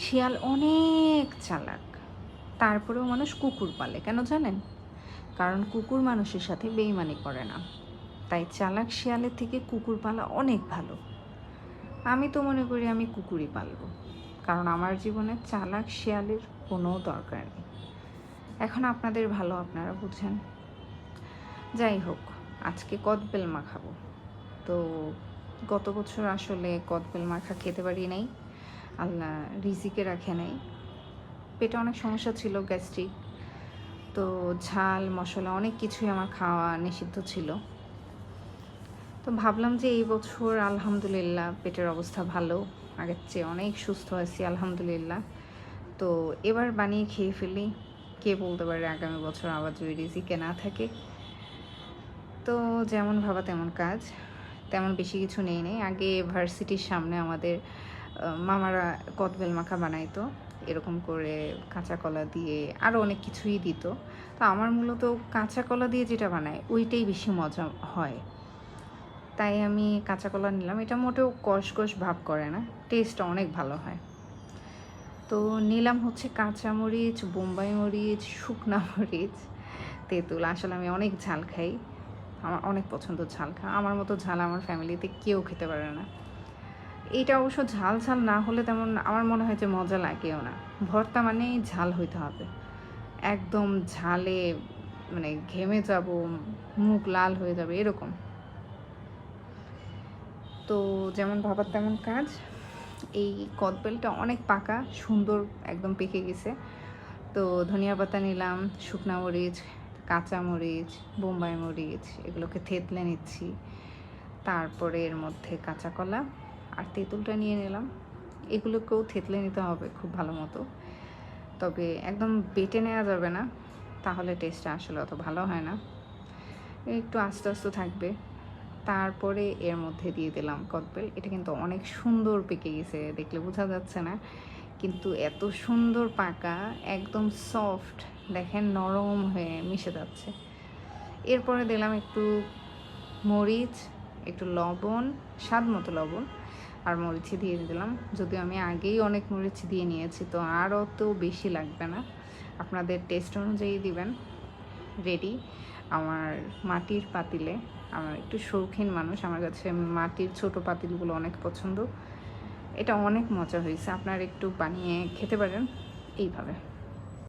শিয়াল অনেক চালাক। তারপরেও মানুষ কুকুর পালে কেন জানেন? কারণ কুকুর মানুষের সাথে বেইমানি করে না। তাই চালাক শিয়ালের থেকে কুকুর পালা অনেক ভালো। আমি তো মনে করি আমি কুকুরই পালবো, কারণ আমার জীবনে চালাক শিয়ালের কোনো দরকার নেই। এখন আপনাদের ভালো, আপনারা বুঝেন। যাই হোক, আজকে কদবেল মাখাবো। তো গত বছর আসলে কদবেল মাখা খেতে পারি নাই, আল্লাহ রিজিকে রাখে নাই। পেটে অনেক সমস্যা ছিল, গ্যাস্ট্রিক। তো ঝাল মশলা অনেক কিছুই আমার খাওয়া নিষিদ্ধ ছিল। তো ভাবলাম যে এই বছর আলহামদুলিল্লাহ পেটের অবস্থা ভালো, আগের চেয়ে অনেক সুস্থ আছি আলহামদুলিল্লাহ। তো এবার বানিয়ে খেয়ে ফেলি। কে বলতে পারে আগামী বছর আবার যদি রিজিকে না থাকে। তো যেমন ভাবা তেমন কাজ, তেমন বেশি কিছু নেই নেই। আগে ভার্সিটির সামনে আমাদের মামারা কদবেল মাখা বানাইতো, এরকম করে কাঁচা কলা দিয়ে আরও অনেক কিছুই দিত। তো আমার মূলত কাঁচা কলা দিয়ে যেটা বানায় ওইটাই বেশি মজা হয়, তাই আমি কাঁচা কলা নিলাম। এটা মোটেও কষকষ ভাব করে না, টেস্টটা অনেক ভালো হয়। তো নিলাম হচ্ছে কাঁচামরিচ, বোম্বাই মরিচ, শুকনা মরিচ, তেঁতুল। আসলে আমি অনেক ঝাল খাই, আমার অনেক পছন্দ ঝাল খাওয়া। আমার মতো ঝাল আমার ফ্যামিলিতে কেউ খেতে পারে না। এইটা অবশ্য ঝাল ঝাল না হলে তেমন আমার মনে হয় যে মজা লাগেও না। ভর্তা মানেই ঝাল হইতে হবে, একদম ঝালে মানে ঘেমে যাব, মুখ লাল হয়ে যাবে এরকম। তো যেমন ভাবার তেমন কাজ। এই কদবেলটা অনেক পাকা, সুন্দর একদম পেকে গেছে। তো ধনিয়া পাতা নিলাম, শুকনা মরিচ, কাঁচা মরিচ, বোম্বাই মরিচ, এগুলোকে থেতলে নিচ্ছি। তারপরে এর মধ্যে কাঁচা কলা আর তেঁতুলটা নিয়ে নিলাম। এগুলোকেও থেতলে নিতে হবে খুব ভালো মতো, তবে একদম বেটে নেওয়া যাবে না, তাহলে টেস্টটা আসলে অত ভালো হয় না, একটু আস্তে আস্তে থাকবে। তারপরে এর মধ্যে দিয়ে দিলাম কদবেল। এটা কিন্তু অনেক সুন্দর পেকে গেছে, দেখলে বোঝা যাচ্ছে না, কিন্তু এত সুন্দর পাকা, একদম সফট, দেখেন নরম হয়ে মিশে যাচ্ছে। এরপরে দিলাম একটু মরিচ, একটু লবণ, স্বাদ মতো লবণ আর মরিচি দিয়ে দিলাম। যদিও আমি আগেই অনেক মরিচ দিয়ে নিয়েছি, তো আর অত বেশি লাগবে না, আপনাদের টেস্ট অনুযায়ী দিবেন। রেডি আমার মাটির পাতিলে। আমার একটু শৌখিন মানুষ, আমার কাছে মাটির ছোট পাতিলগুলো অনেক পছন্দ। এটা অনেক মজা হয়েছে, আপনারা একটু বানিয়ে খেতে পারেন এইভাবে।